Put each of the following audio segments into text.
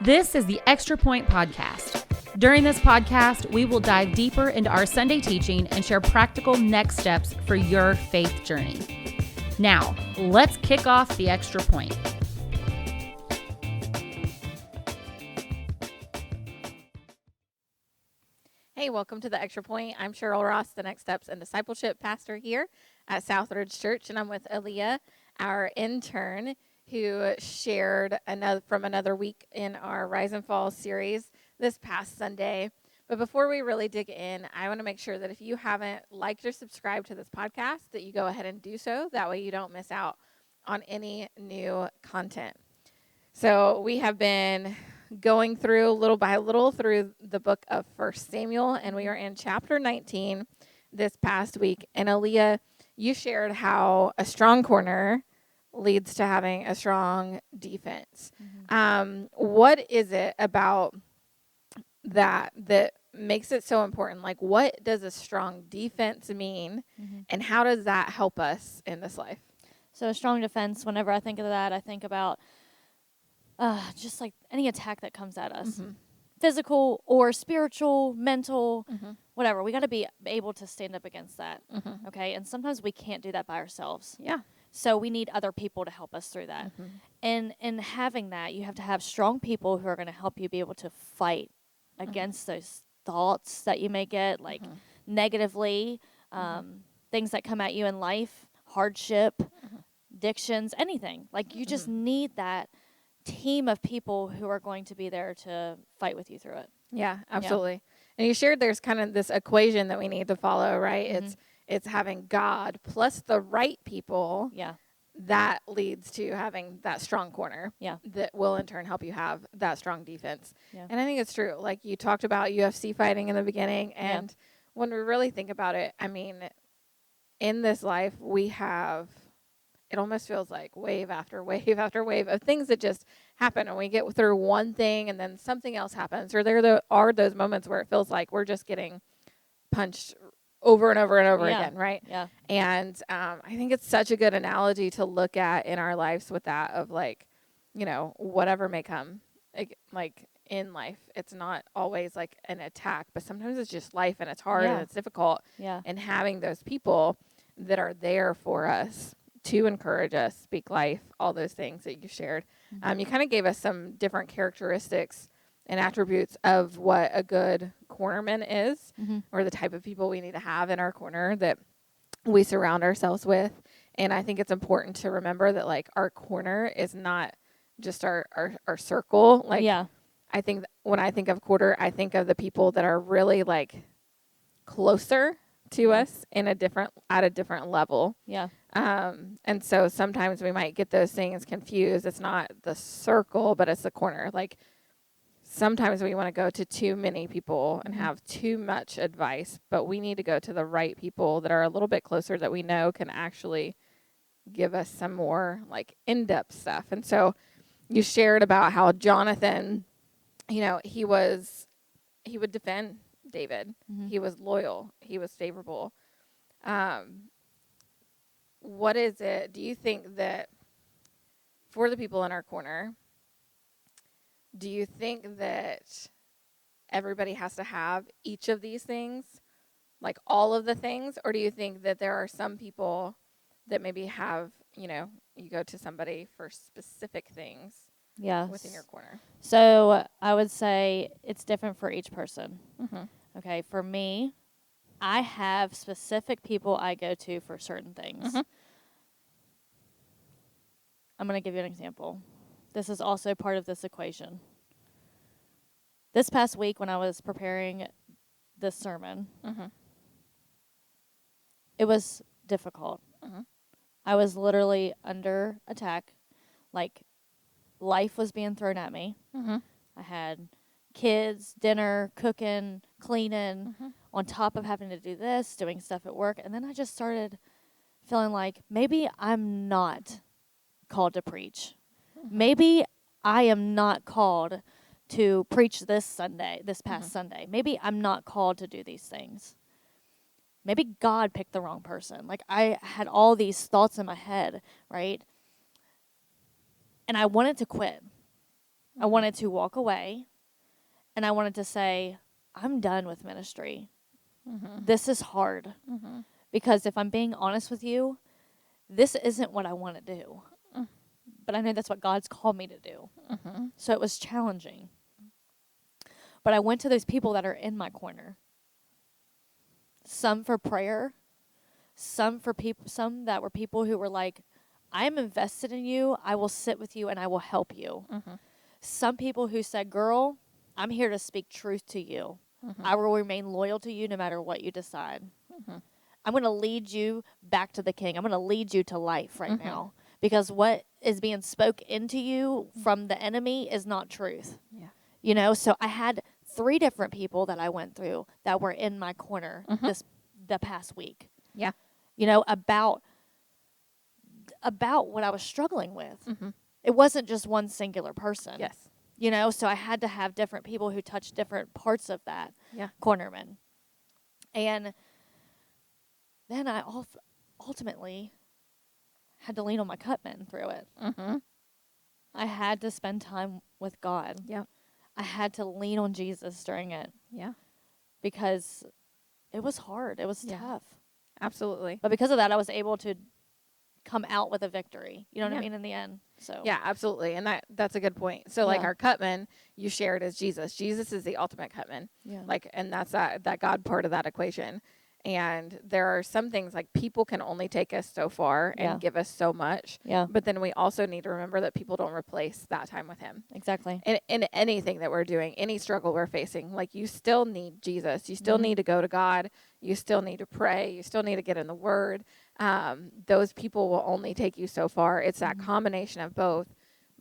This is the Extra Point Podcast. During this podcast, we will dive deeper into our Sunday teaching and share practical next steps for your faith journey. Now, let's kick off the Extra Point. Hey, welcome to the Extra Point. I'm Cheryl Ross, the Next Steps and Discipleship pastor here at Southridge Church, and I'm with Aleigha, our intern, who shared from another week in our Rise and Fall series this past Sunday. But before we really dig in, I want to make sure that if you haven't liked or subscribed to this podcast, that you go ahead and do so. That way you don't miss out on any new content. So we have been going through little by little through the book of 1 Samuel, and we are in chapter 19 this past week. And Aleigha, you shared how a strong corner leads to having a strong defense. What is it about that makes it so important? Like, what does a strong defense mean, and how does that help us in this life? So a strong defense, whenever I think of that, I think about just like any attack that comes at us, physical or spiritual, mental, whatever. We got to be able to stand up against that, okay? And sometimes we can't do that by ourselves. Yeah. So we need other people to help us through that. And in having that, you have to have strong people who are going to help you be able to fight against those thoughts that you may get, like negatively, things that come at you in life, hardship, addictions, anything. Like you just need that team of people who are going to be there to fight with you through it. Yeah, absolutely. Yeah. And you shared there's kind of this equation that we need to follow, right? It's having God plus the right people. Yeah. That leads to having that strong corner. Yeah. That will in turn help you have that strong defense. Yeah. And I think it's true. Like you talked about UFC fighting in the beginning, and when we really think about it, I mean, in this life we have, it almost feels like wave after wave after wave of things that just happen, and we get through one thing and then something else happens, or there are those moments where it feels like we're just getting punched over and over and over again, right? Yeah. And I think it's such a good analogy to look at in our lives with that of like, you know, whatever may come, like in life, it's not always like an attack, but sometimes it's just life, and it's hard and it's difficult. Yeah. And having those people that are there for us to encourage us, speak life, all those things that you shared. You kind of gave us some different characteristics and attributes of what a good cornerman is, or the type of people we need to have in our corner that we surround ourselves with. And I think it's important to remember that like our corner is not just our circle. Like, I think when I think of quarter, I think of the people that are really like closer to us at a different level. Yeah. And so sometimes we might get those things confused. It's not the circle, but it's the corner. Like sometimes we want to go to too many people and have too much advice, but we need to go to the right people that are a little bit closer, that we know can actually give us some more like in-depth stuff. And so you shared about how Jonathan, you know, he would defend David. He was loyal. He was favorable. What is it, do you think that for the people in our corner, do you think that everybody has to have each of these things, like all of the things, or do you think that there are some people that maybe have, you know, you go to somebody for specific things within your corner? So I would say it's different for each person. Okay, for me, I have specific people I go to for certain things. I'm going to give you an example. This is also part of this equation. This past week when I was preparing this sermon, it was difficult. I was literally under attack. Like, life was being thrown at me. I had kids, dinner, cooking, cleaning, on top of having to do this, doing stuff at work. And then I just started feeling like maybe I'm not called to preach. Maybe I am not called to preach this past Sunday. Maybe I'm not called to do these things. Maybe God picked the wrong person. Like, I had all these thoughts in my head, right? And I wanted to quit. I wanted to walk away, and I wanted to say, I'm done with ministry. This is hard. Because if I'm being honest with you, this isn't what I want to do. But I know that's what God's called me to do. So it was challenging. But I went to those people that are in my corner. Some for prayer, some that were people who were like, I am invested in you, I will sit with you, and I will help you. Some people who said, girl, I'm here to speak truth to you. I will remain loyal to you no matter what you decide. I'm going to lead you back to the King. I'm going to lead you to life right now. Because what is being spoke into you from the enemy is not truth. Yeah. You know, so I had 3 different people that I went through that were in my corner the past week. Yeah. You know, about what I was struggling with. It wasn't just one singular person. Yes. You know, so I had to have different people who touched different parts of that cornerman. And then I ultimately had to lean on my cutman through it. I had to spend time with God. Yeah. I had to lean on Jesus during it. Yeah. Because it was hard. It was tough. Absolutely. But because of that, I was able to come out with a victory. You know what I mean? In the end. So yeah, absolutely. And that's a good point. So like our cutman, you shared as Jesus. Jesus is the ultimate cutman. Yeah. Like, and that's that God part of that equation. And there are some things like people can only take us so far and give us so much. Yeah. But then we also need to remember that people don't replace that time with him. Exactly. In anything that we're doing, any struggle we're facing, like you still need Jesus. You still need to go to God. You still need to pray. You still need to get in the Word. Those people will only take you so far. It's that combination of both.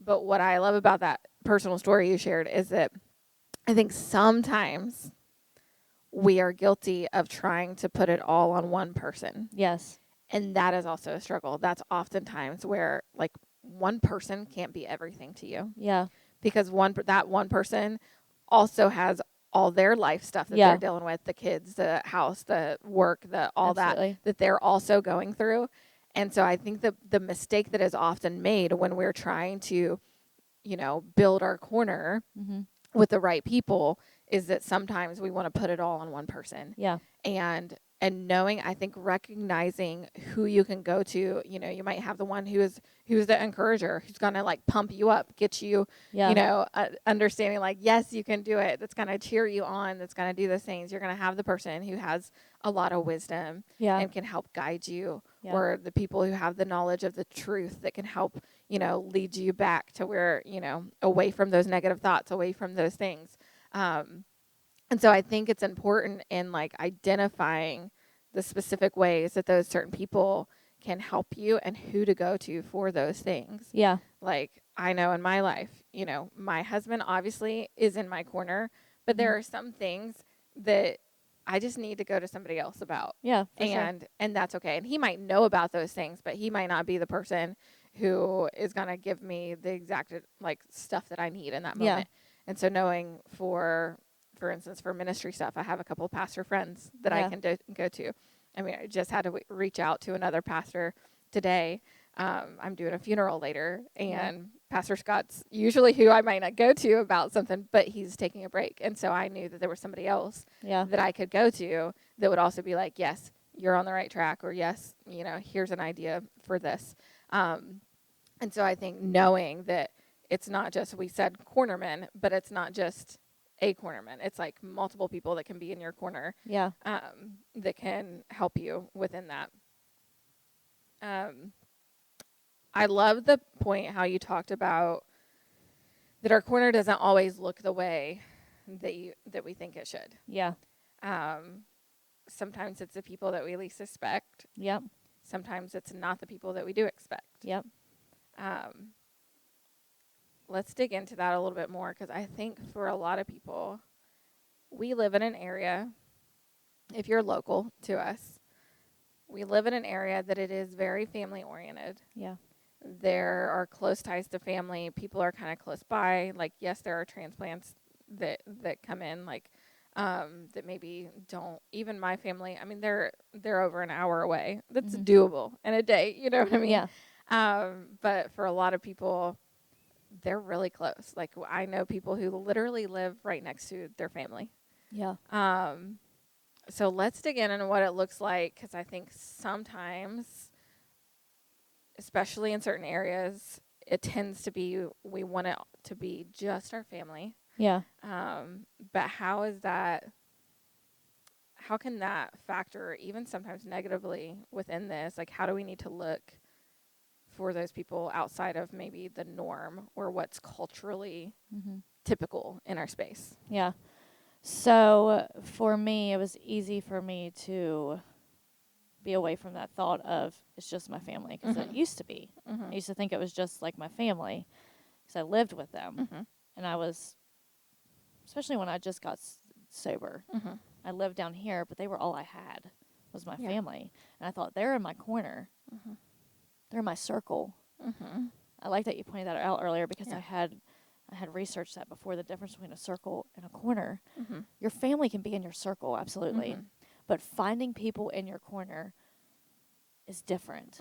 But what I love about that personal story you shared is that I think sometimes we are guilty of trying to put it all on one person. Yes. And that is also a struggle. That's oftentimes where like one person can't be everything to you. Yeah. Because that one person also has all their life stuff that they're dealing with, the kids, the house, the work, all that they're also going through. And so I think the mistake that is often made when we're trying to, you know, build our corner with the right people is that sometimes we want to put it all on one person. Yeah. And knowing, I think recognizing who you can go to, you know, you might have the one who's the encourager, who's going to like pump you up, get you, you know, understanding like, yes, you can do it. That's going to cheer you on. That's going to do those things. You're going to have the person who has a lot of wisdom and can help guide you, or the people who have the knowledge of the truth that can help, you know, lead you back to where, you know, away from those negative thoughts, away from those things. And so I think it's important in like identifying the specific ways that those certain people can help you and who to go to for those things. Yeah. Like I know in my life, you know, my husband obviously is in my corner, but there are some things that I just need to go to somebody else about. Yeah. And that's okay. And he might know about those things, but he might not be the person who is going to give me the exact like stuff that I need in that moment. And so knowing for instance, for ministry stuff, I have a couple of pastor friends that I can go to. I mean, I just had to reach out to another pastor today. I'm doing a funeral later, and Pastor Scott's usually who I might not go to about something, but he's taking a break. And so I knew that there was somebody else that I could go to that would also be like, yes, you're on the right track, or yes, you know, here's an idea for this. And so I think knowing that it's not just, we said cornerman, but it's not just a cornerman. It's like multiple people that can be in your corner. Yeah. That can help you within that. I love the point how you talked about that our corner doesn't always look the way that we think it should. Yeah. Sometimes it's the people that we least expect. Yep. Sometimes it's not the people that we do expect. Yep. Let's dig into that a little bit more, because I think for a lot of people, we live in an area, if you're local to us, we live in an area that it is very family oriented. Yeah. There are close ties to family. People are kind of close by. Like, yes, there are transplants that come in, like, that maybe don't, even my family, I mean, they're over an hour away. That's doable in a day, you know what I mean? Yeah. But for a lot of people, they're really close. Like, I know people who literally live right next to their family. Yeah. So let's dig in on what it looks like, because I think sometimes, especially in certain areas, it tends to be we want it to be just our family. Yeah. But how can that factor even sometimes negatively within this? Like, how do we need to look for those people outside of maybe the norm or what's culturally typical in our space? Yeah. So for me, it was easy for me to be away from that thought of it's just my family, because it used to be. I used to think it was just like my family because I lived with them. And I was, especially when I just got sober, I lived down here, but they were all I had was my family. And I thought, they're in my corner. They're in my circle. I like that you pointed that out earlier, because I had researched that before, the difference between a circle and a corner. Your family can be in your circle, absolutely. But finding people in your corner is different.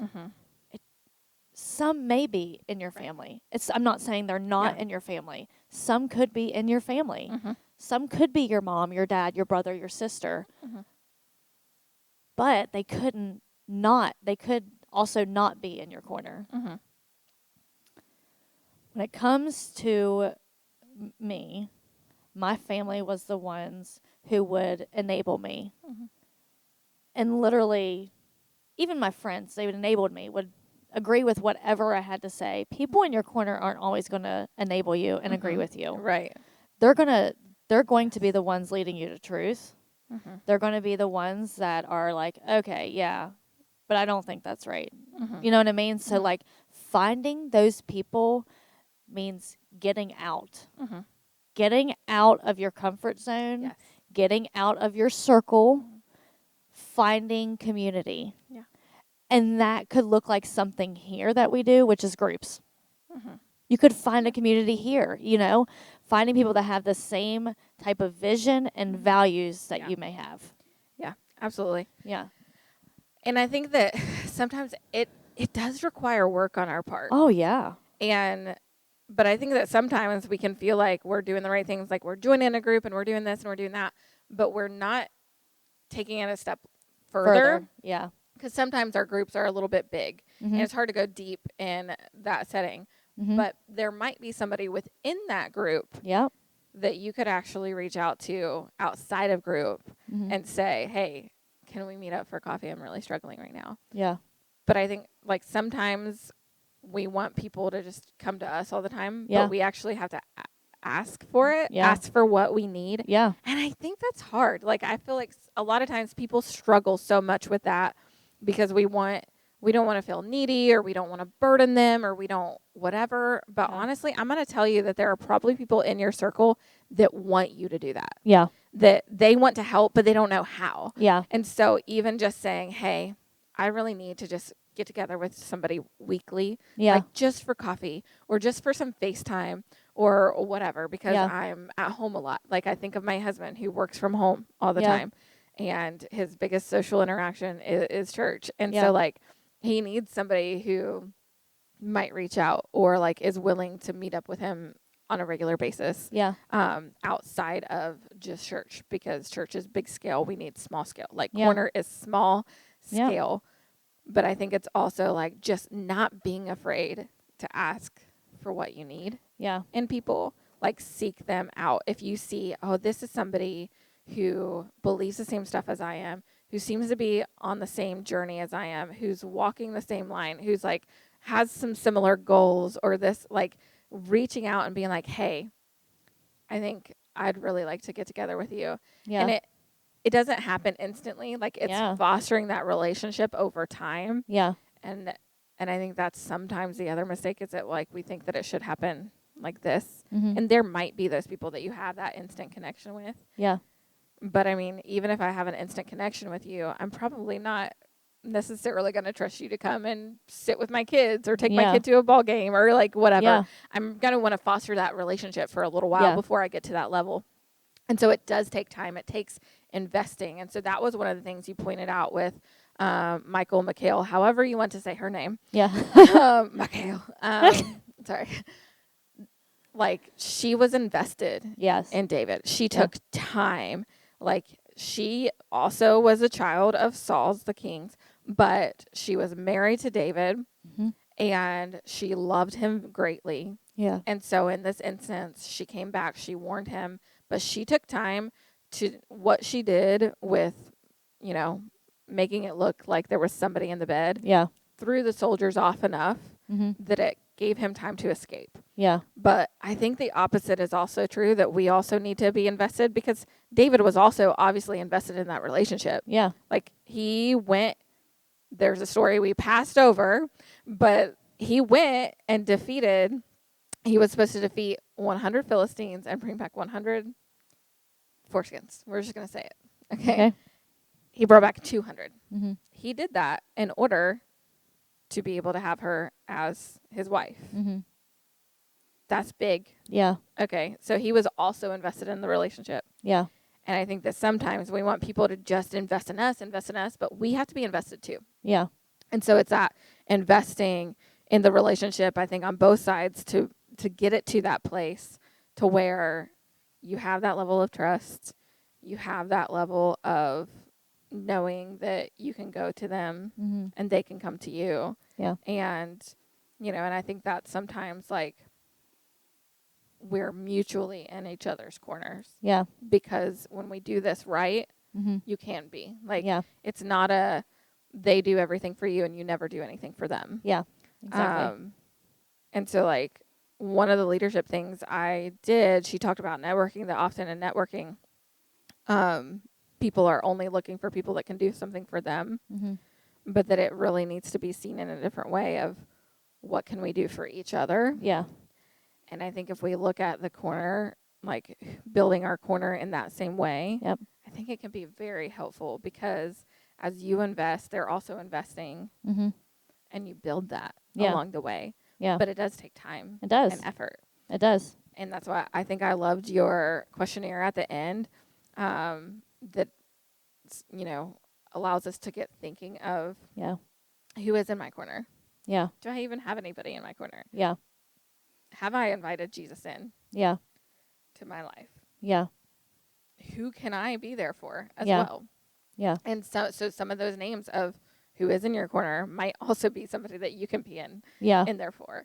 Some may be in your family. I'm not saying they're not in your family. Some could be in your family. Some could be your mom, your dad, your brother, your sister. But they could also not be in your corner. When it comes to me, my family was the ones who would enable me. And literally, even my friends, they would enable me, would agree with whatever I had to say. People in your corner aren't always going to enable you and agree with you. Right. They're going to be the ones leading you to truth. They're going to be the ones that are like, okay, yeah, but I don't think that's right. You know what I mean? So like, finding those people means getting out. Getting out of your comfort zone, getting out of your circle, finding community. And that could look like something here that we do, which is groups. You could find a community here, finding people that have the same type of vision and values that you may have. Yeah, absolutely. Yeah. And I think that sometimes it does require work on our part. Oh, yeah. But I think that sometimes we can feel like we're doing the right things, like we're joining a group and we're doing this and we're doing that, but we're not taking it a step further. Yeah. Because sometimes our groups are a little bit big, and it's hard to go deep in that setting. But there might be somebody within that group that you could actually reach out to outside of group and say, hey, can we meet up for coffee? I'm really struggling right now. Yeah. But I think, like, sometimes we want people to just come to us all the time, but we actually have to ask for it, ask for what we need. Yeah. And I think that's hard. Like, I feel like a lot of times people struggle so much with that because we don't want to feel needy, or we don't want to burden them, or we don't whatever. But honestly, I'm going to tell you that there are probably people in your circle that want you to do that. Yeah. That they want to help, but they don't know how. Yeah. And so even just saying, hey, I really need to just get together with somebody weekly, like just for coffee or just for some FaceTime or whatever, because I'm at home a lot. Like, I think of my husband who works from home all the time, and his biggest social interaction is church. And so, like, he needs somebody who might reach out or, like, is willing to meet up with him on a regular basis. Outside of just church, because church is big scale. We need small scale. Like, corner is small scale. But I think it's also, like, just not being afraid to ask for what you need. In people, like, seek them out. If you see, oh, this is somebody who believes the same stuff as I am, who seems to be on the same journey as I am, who's walking the same line, who's, like, has some similar goals, or this, like, reaching out and being like, hey, I think I'd really like to get together with you. And it doesn't happen instantly. Like, it's fostering that relationship over time. And I think that's sometimes the other mistake, is that, like, we think that it should happen like this. And there might be those people that you have that instant connection with. But I mean, even if I have an instant connection with you, I'm probably not necessarily going to trust you to come and sit with my kids or take my kid to a ball game or, like, whatever. I'm going to want to foster that relationship for a little while before I get to that level. And so it does take time. It takes investing. And so that was one of the things you pointed out with McHale, however you want to say her name. McHale. Sorry. like, she was invested Yes. in David. She took time. Like, she also was a child of Saul's, the king's, but she was married to David, and she loved him greatly. Yeah. And so in this instance, she came back, she warned him, but she took time to what she did with, you know, making it look like there was somebody in the bed, Yeah. threw the soldiers off enough that it gave him time to escape. Yeah. But I think the opposite is also true, that we also need to be invested, because David was also obviously invested in that relationship. Yeah. Like, he went, there's a story we passed over, but he went and defeated, he was supposed to defeat 100 Philistines and bring back 100 foreskins. We're just going to say it. Okay. He brought back 200. He did that in order to be able to have her as his wife. That's big. Yeah. Okay. So he was also invested in the relationship. Yeah. And I think that sometimes we want people to just invest in us, but we have to be invested too. Yeah. And so it's that investing in the relationship, I think, on both sides to get it to that place to where you have that level of trust, you have that level of knowing that you can go to them and they can come to you. Yeah. And, you know, and I think that sometimes, like, we're mutually in each other's corners. Yeah. Because when we do this right, you can be. Like, Yeah. it's not a they do everything for you and you never do anything for them. Yeah. Exactly. And so, like, one of the leadership things I did, she talked about networking, that often in networking, people are only looking for people that can do something for them, but that it really needs to be seen in a different way of what can we do for each other. Yeah. And I think if we look at the corner, like building our corner in that same way, I think it can be very helpful, because as you invest, they're also investing, and you build that along the way. Yeah. But it does take time. It does. And effort. It does. And that's why I think I loved your questionnaire at the end, that, you know, allows us to get thinking of who is in my corner. Yeah. Do I even have anybody in my corner? Yeah. Have I invited Jesus in to my life? Yeah. Who can I be there for as Yeah. well? Yeah. And so some of those names of who is in your corner might also be somebody that you can be in there for.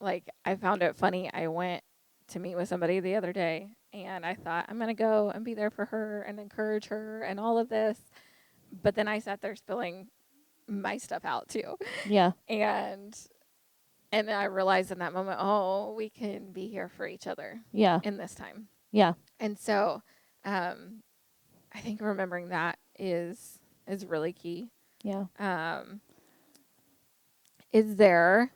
Like, I found it funny. I went to meet with somebody the other day, and I thought, I'm going to go and be there for her and encourage her and all of this. But then I sat there spilling my stuff out too. Yeah. And I realized in that moment, oh, we can be here for each other in this time. Yeah. And so I think remembering that is really key. Yeah. Is there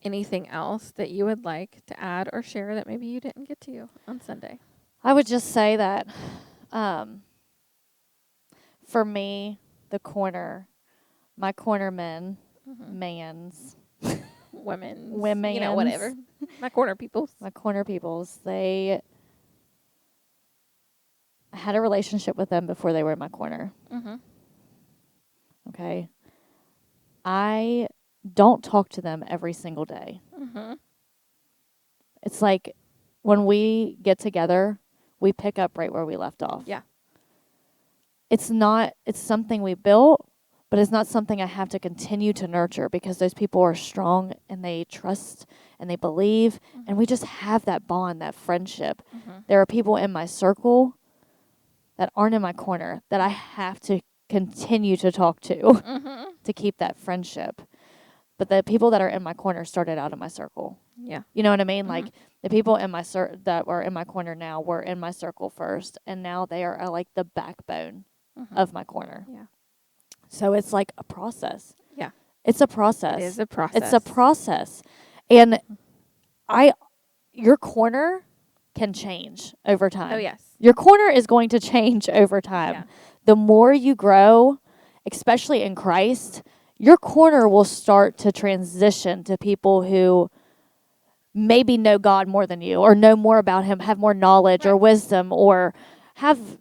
anything else that you would like to add or share that maybe you didn't get to on Sunday? I would just say that for me, the corner, my corner men, mans, women's, women's, you know, whatever. My corner peoples. My corner peoples, I had a relationship with them before they were in my corner. Okay. I don't talk to them every single day. It's like when we get together, we pick up right where we left off. Yeah. It's something we built, but it's not something I have to continue to nurture, because those people are strong and they trust and they believe, and we just have that bond, that friendship. There are people in my circle that aren't in my corner that I have to continue to talk to to keep that friendship. But the people that are in my corner started out in my circle. Yeah. You know what I mean? Like, the people in my that are in my corner now were in my circle first, and now they are like the backbone of my corner. Yeah. So it's like a process. Yeah. It's a process. It is a process. It's a process. And your corner can change over time. Oh, yes. Your corner is going to change over time. Yeah. The more you grow, especially in Christ, your corner will start to transition to people who maybe know God more than you, or know more about Him, have more knowledge or wisdom, or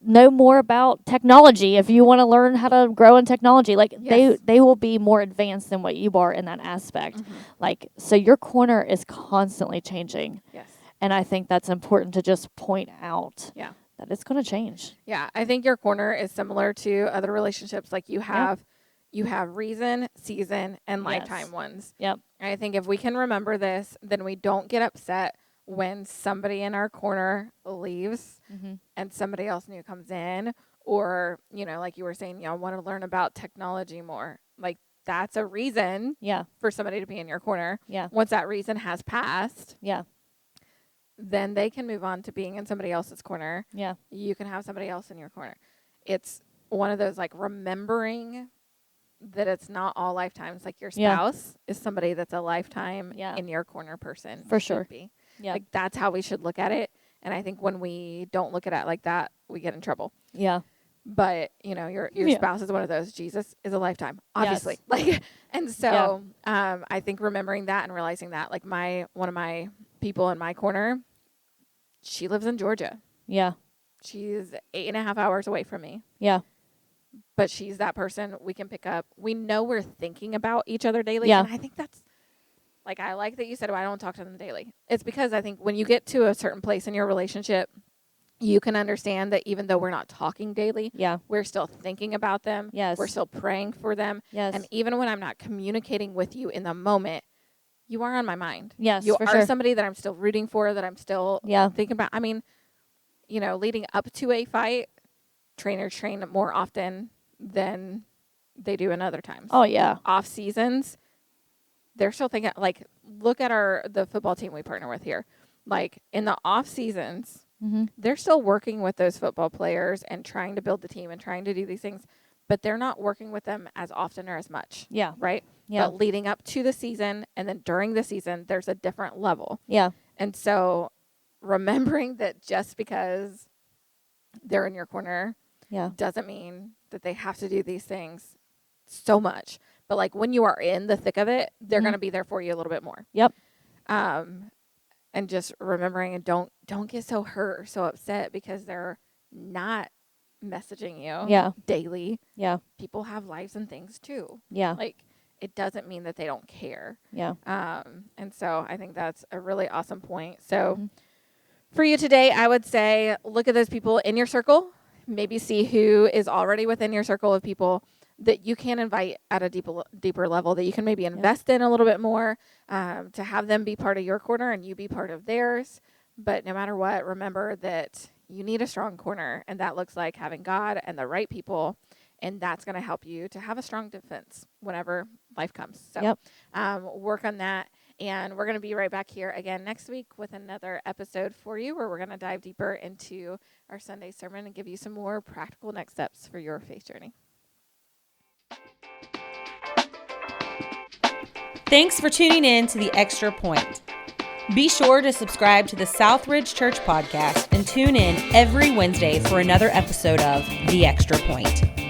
know more about technology if you want to learn how to grow in technology. Like Yes. they will be more advanced than what you are in that aspect. Like, so your corner is constantly changing. Yes. And I think that's important to just point out. Yeah. That it's going to change. Yeah, I think your corner is similar to other relationships. Like you have reason, season, and lifetime ones. Yep. And I think if we can remember this, then we don't get upset when somebody in our corner leaves and somebody else new comes in, or, like you were saying, want to learn about technology more. Like that's a reason for somebody to be in your corner. Yeah. Once that reason has passed, Yeah. then they can move on to being in somebody else's corner. Yeah. You can have somebody else in your corner. It's one of those, like, remembering that it's not all lifetimes. Like your spouse is somebody that's a lifetime in your corner person. For sure. Yeah. Like that's how we should look at it. And I think when we don't look at it like that, we get in trouble. Yeah. But, your spouse is one of those. Jesus is a lifetime, obviously. Yes. Like, and so I think remembering that and realizing that, like one of my people in my corner, she lives in Georgia. Yeah. She's 8.5 hours away from me. Yeah. But she's that person we can pick up. We know we're thinking about each other daily. Yeah. And I think that's, like, I like that you said, I don't talk to them daily. It's because I think when you get to a certain place in your relationship, you can understand that even though we're not talking daily, we're still thinking about them. Yes. We're still praying for them. Yes. And even when I'm not communicating with you in the moment, you are on my mind. Yes, you for are sure. somebody that I'm still rooting for, that I'm still thinking about. I mean, leading up to a fight, trainers train more often than they do in other times. Oh, yeah. Off seasons, they're still thinking, like, look at the football team we partner with here. Like, in the off seasons, they're still working with those football players and trying to build the team and trying to do these things, but they're not working with them as often or as much. Yeah. Right? Yeah. But leading up to the season and then during the season, there's a different level. Yeah. And so remembering that just because they're in your corner doesn't mean that they have to do these things so much. But, like, when you are in the thick of it, they're going to be there for you a little bit more. Yep. And just remembering, and don't get so hurt or so upset because they're not messaging you daily. Yeah. People have lives and things too. Yeah. Like, it doesn't mean that they don't care. Yeah. And so I think that's a really awesome point. So for you today, I would say look at those people in your circle, maybe see who is already within your circle of people that you can invite at a deeper level, that you can maybe invest in a little bit more, to have them be part of your corner and you be part of theirs. But no matter what, remember that you need a strong corner, and that looks like having God and the right people, and that's going to help you to have a strong defense whenever life comes. So work on that, and we're going to be right back here again next week with another episode for you, where we're going to dive deeper into our Sunday sermon and give you some more practical next steps for your faith journey. Thanks for tuning in to The Extra Point. Be sure to subscribe to the Southridge Church podcast and tune in every Wednesday for another episode of The Extra Point.